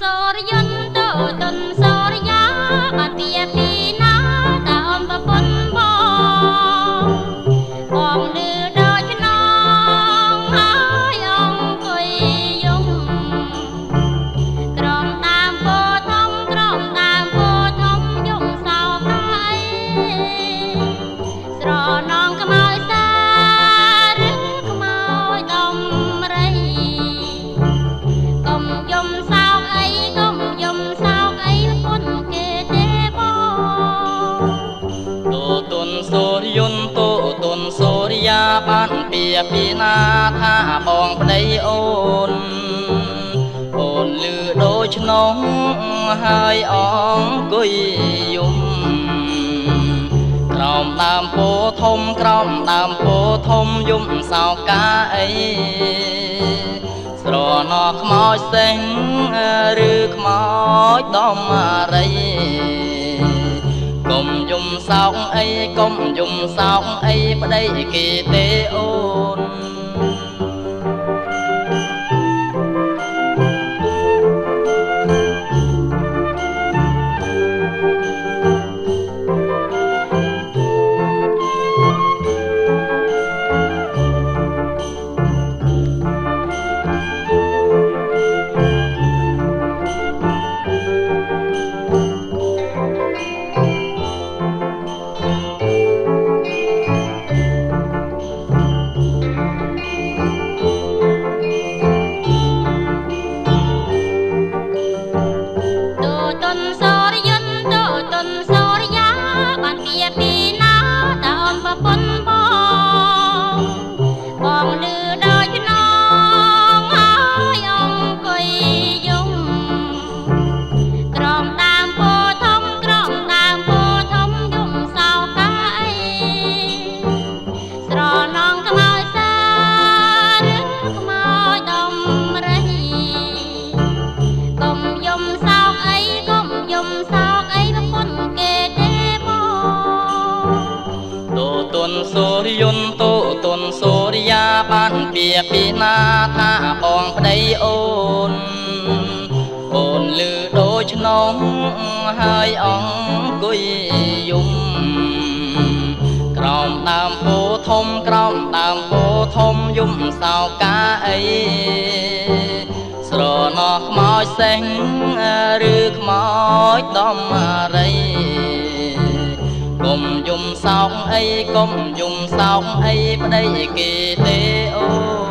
សូរយន្តទៅទុនសូរិយាបានពីពីណាតើអំប្រពន្ធបងលឺដូចខ្នងហើយអង្គុយយំក្រំតាមពោធំក្រំតាមពោធំយំសោកហើយស្រណងខ្មៅសាឬខ្មៅដំរីកុំយំសោកអីកុំយំសោកអីពុនគេទេបងទូទុនសូរយន្តទូទុនសូរិយាបានពីណាថាបងប្តីអូនអូនលឺដូចឆ្នងហើយអង្គុយយំក្រោមដើមពោធំក្រោមដើមពោធំយំសោកកាអីស្រណោះខ្មោចសេងឬខ្មោចដំរីកុំយំសោកអីកុំយំសោកអីប្តីគេទេអូនបងលឺដូចខ្នងហើយអង្គុយយំក្រំតាមពោធំក្រំតាមពោធំយំសោកកាអីស្រណងខ្មៅសាឬខ្មៅដំរីកុំយំសោកអីកុំយំសោកអីប្រពន្ធគេទេបងទូទុនសូរយន្តទូទុនសូរិយាបានពីណាថាបងប្តីអូនអូនលឺដូចឆ្នងហើយអង្គុយយំក្រោមដើមពោធំក្រោមដើមពោធំយំសោកកាអីស្រណោះខ្មោចសេងឬខ្មោចដំរីកុំយំសោកអីកុំយំសោកអីប្តីគេទេអូ